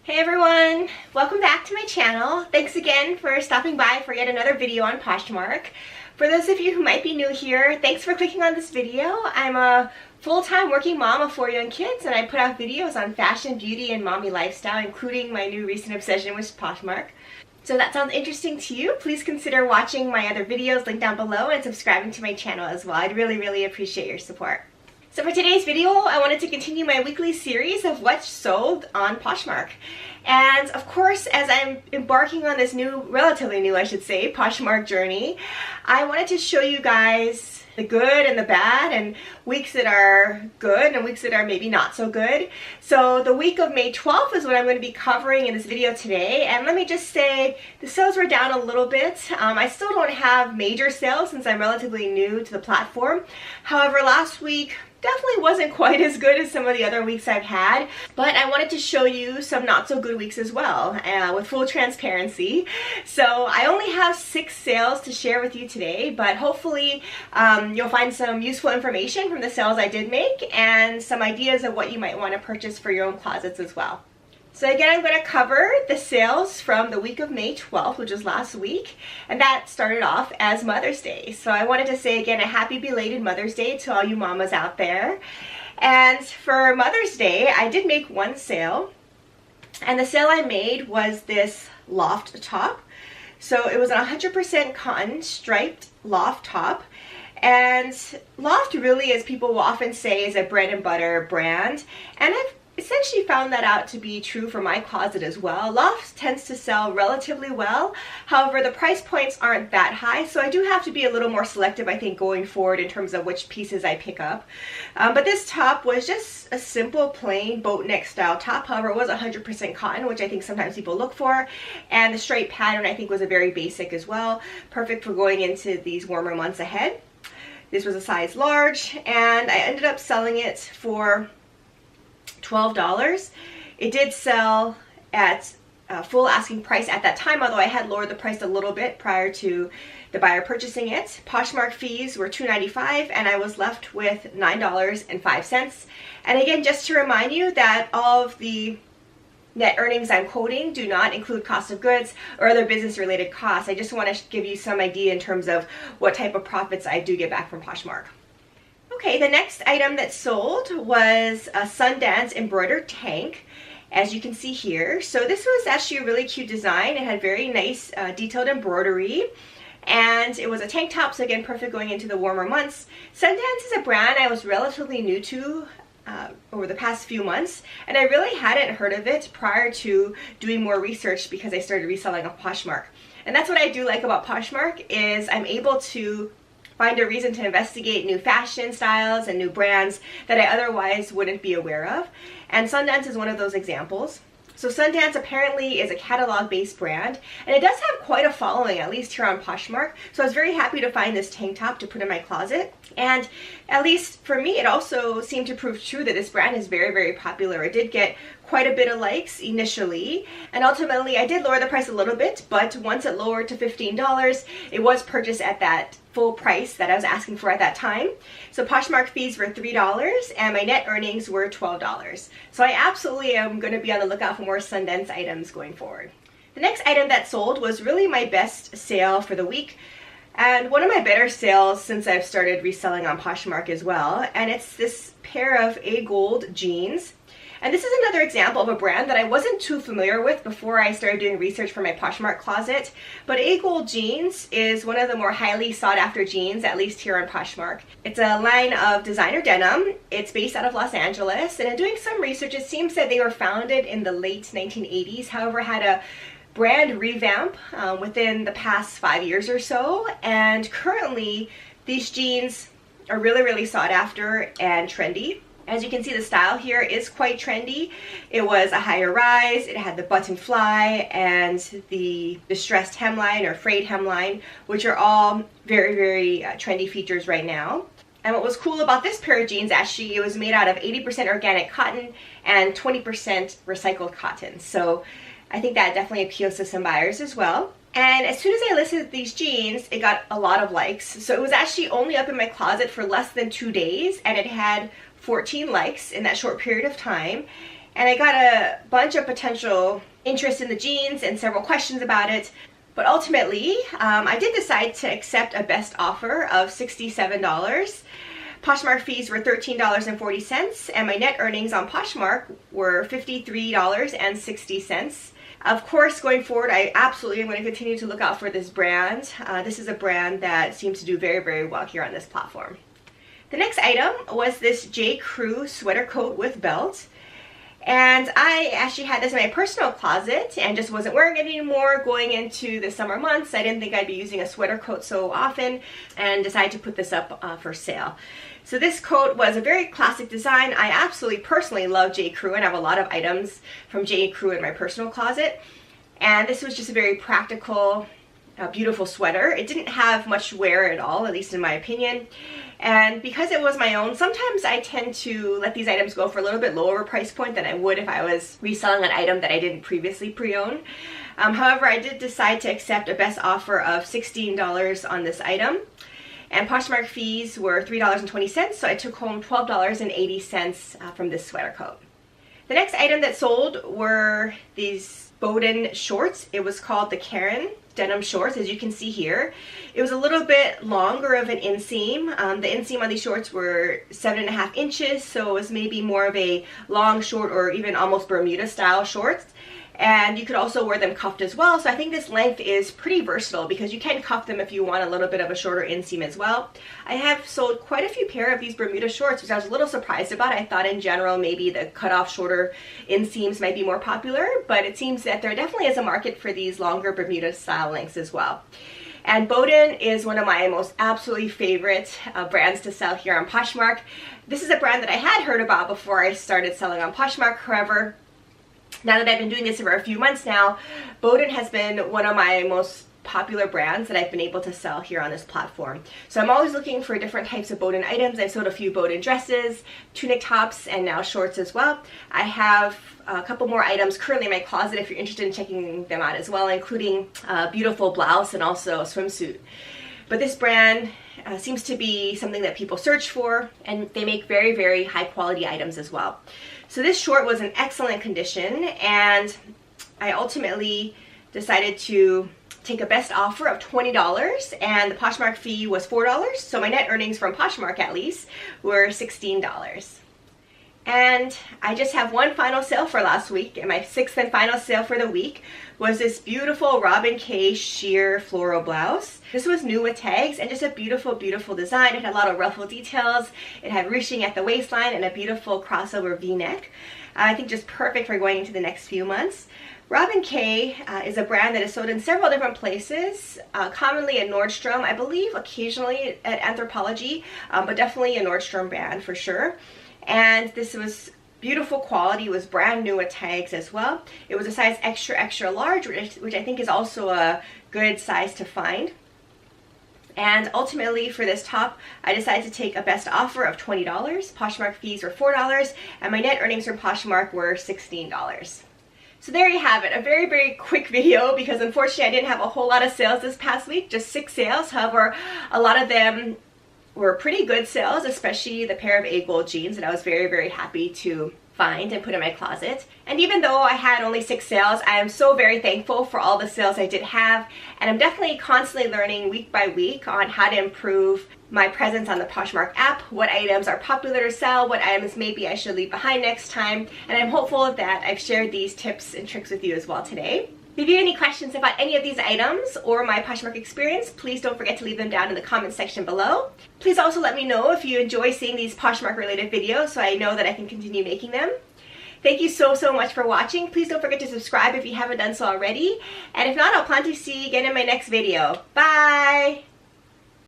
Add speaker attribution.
Speaker 1: Hey everyone! Welcome back to my channel. Thanks again for stopping by for yet another video on Poshmark. For those of you who might be new here, thanks for clicking on this video. I'm a full-time working mom of 4 young kids, and I put out videos on fashion, beauty, and mommy lifestyle, including my new recent obsession with Poshmark. So if that sounds interesting to you, please consider watching my other videos linked down below and subscribing to my channel as well. I'd really appreciate your support. So for today's video, I wanted to continue my weekly series of what's sold on Poshmark. And of course, as I'm embarking on this new, relatively new I should say, Poshmark journey, I wanted to show you guys the good and the bad, and weeks that are good and weeks that are maybe not so good. So the week of May 12th is what I'm going to be covering in this video today. And let me just say, the sales were down a little bit. I still don't have major sales since I'm relatively new to the platform. However, last week definitely wasn't quite as good as some of the other weeks I've had, but I wanted to show you some not so good weeks as well, with full transparency. So I only have 6 sales to share with you today, but hopefully you'll find some useful information from the sales I did make and some ideas of what you might want to purchase for your own closets as well. So again, I'm going to cover the sales from the week of May 12th, which was last week, and that started off as Mother's Day. So I wanted to say again a happy belated Mother's Day to all you mamas out there. And for Mother's Day, I did make one sale, and the sale I made was this Loft top. So it was a 100% cotton striped Loft top. And Loft really, as people will often say, is a bread and butter brand, and I've essentially found that out to be true for my closet as well. Loft tends to sell relatively well. However, the price points aren't that high, so I do have to be a little more selective, I think, going forward in terms of which pieces I pick up. But this top was just a simple, plain boat neck style top. However, it was 100% cotton, which I think sometimes people look for. And the straight pattern, I think, was a very basic as well. Perfect for going into these warmer months ahead. This was a size large, and I ended up selling it for $12. It did sell at full asking price at that time, although I had lowered the price a little bit prior to the buyer purchasing it. Poshmark fees were $2.95, and I was left with $9.05. And again, just to remind you that all of the net earnings I'm quoting do not include cost of goods or other business related costs. I just want to give you some idea in terms of what type of profits I do get back from Poshmark. Okay, the next item that sold was a Sundance embroidered tank, as you can see here. So this was actually a really cute design. It had very nice detailed embroidery, and it was a tank top, so again, perfect going into the warmer months. Sundance is a brand I was relatively new to over the past few months, and I really hadn't heard of it prior to doing more research because I started reselling on Poshmark. And that's what I do like about Poshmark, is I'm able to find a reason to investigate new fashion styles and new brands that I otherwise wouldn't be aware of. And Sundance is one of those examples. So Sundance apparently is a catalog-based brand, and it does have quite a following, at least here on Poshmark. So I was very happy to find this tank top to put in my closet. And at least for me, it also seemed to prove true that this brand is very popular. It did get quite a bit of likes initially, and ultimately I did lower the price a little bit, but once it lowered to $15, it was purchased at that full price that I was asking for at that time. So Poshmark fees were $3, and my net earnings were $12. So I absolutely am going to be on the lookout for more Sundance items going forward. The next item that sold was really my best sale for the week, and one of my better sales since I've started reselling on Poshmark as well, and it's this pair of AGOLDE jeans. And this is another example of a brand that I wasn't too familiar with before I started doing research for my Poshmark closet. But AGOLDE jeans is one of the more highly sought after jeans, at least here on Poshmark. It's a line of designer denim. It's based out of Los Angeles, and in doing some research, it seems that they were founded in the late 1980s, however had a brand revamp within the past 5 years or so. And currently, these jeans are really sought after and trendy. As you can see, the style here is quite trendy. It was a higher rise, it had the button fly and the distressed hemline or frayed hemline, which are all very trendy features right now. And what was cool about this pair of jeans, actually, it was made out of 80% organic cotton and 20% recycled cotton. So I think that definitely appeals to some buyers as well. And as soon as I listed these jeans, it got a lot of likes. So it was actually only up in my closet for less than 2 days, and it had 14 likes in that short period of time. And I got a bunch of potential interest in the jeans and several questions about it. But ultimately, I did decide to accept a best offer of $67. Poshmark fees were $13.40, and my net earnings on Poshmark were $53.60. Of course, going forward, I absolutely am going to continue to look out for this brand. This is a brand that seems to do very, very well here on this platform. The next item was this J.Crew sweater coat with belt. And I actually had this in my personal closet and just wasn't wearing it anymore going into the summer months. I didn't think I'd be using a sweater coat so often and decided to put this up for sale. So this coat was a very classic design. I absolutely personally love J.Crew and I have a lot of items from J.Crew in my personal closet. And this was just a very practical, beautiful sweater. It didn't have much wear at all, at least in my opinion. And because it was my own, sometimes I tend to let these items go for a little bit lower price point than I would if I was reselling an item that I didn't previously pre-own. However, I did decide to accept a best offer of $16 on this item. And Poshmark fees were $3.20, so I took home $12.80 from this sweater coat. The next item that sold were these Boden shorts. It was called the Karen denim shorts, as you can see here. It was a little bit longer of an inseam. The inseam on these shorts were 7.5 inches, so it was maybe more of a long short or even almost Bermuda style shorts. And you could also wear them cuffed as well. So I think this length is pretty versatile because you can cuff them if you want a little bit of a shorter inseam as well. I have sold quite a few pair of these Bermuda shorts, which I was a little surprised about. I thought in general maybe the cut off shorter inseams might be more popular, but it seems that there definitely is a market for these longer Bermuda style lengths as well. And Boden is one of my most absolutely favorite brands to sell here on Poshmark. This is a brand that I had heard about before I started selling on Poshmark. However, now that I've been doing this for a few months now, Boden has been one of my most popular brands that I've been able to sell here on this platform. So I'm always looking for different types of Boden items. I've sold a few Boden dresses, tunic tops, and now shorts as well. I have a couple more items currently in my closet if you're interested in checking them out as well, including a beautiful blouse and also a swimsuit. But this brand seems to be something that people search for, and they make very, very high quality items as well. So this short was in excellent condition, and I ultimately decided to take a best offer of $20, and the Poshmark fee was $4, so my net earnings from Poshmark at least were $16. And I just have one final sale for last week, and my sixth and final sale for the week was this beautiful Robin K sheer floral blouse. This was new with tags and just a beautiful, beautiful design. It had a lot of ruffle details. It had ruching at the waistline and a beautiful crossover V-neck. I think just perfect for going into the next few months. Robin K is a brand that is sold in several different places, commonly at Nordstrom, I believe occasionally at Anthropologie, but definitely a Nordstrom brand for sure. And this was beautiful quality. It was brand new with tags as well. It was a size extra, extra large, which I think is also a good size to find. And ultimately for this top, I decided to take a best offer of $20. Poshmark fees were $4, and my net earnings from Poshmark were $16. So there you have it, a very, very quick video because unfortunately I didn't have a whole lot of sales this past week, just 6 sales. However, a lot of them were pretty good sales, especially the pair of AGOLDE jeans that I was very, very happy to find and put in my closet. And even though I had only 6 sales, I am so very thankful for all the sales I did have, and I'm definitely constantly learning week by week on how to improve my presence on the Poshmark app, what items are popular to sell, what items maybe I should leave behind next time, and I'm hopeful that I've shared these tips and tricks with you as well today. If you have any questions about any of these items or my Poshmark experience, please don't forget to leave them down in the comment section below. Please also let me know if you enjoy seeing these Poshmark related videos so I know that I can continue making them. Thank you so, so much for watching. Please don't forget to subscribe if you haven't done so already. And if not, I'll plan to see you again in my next video. Bye!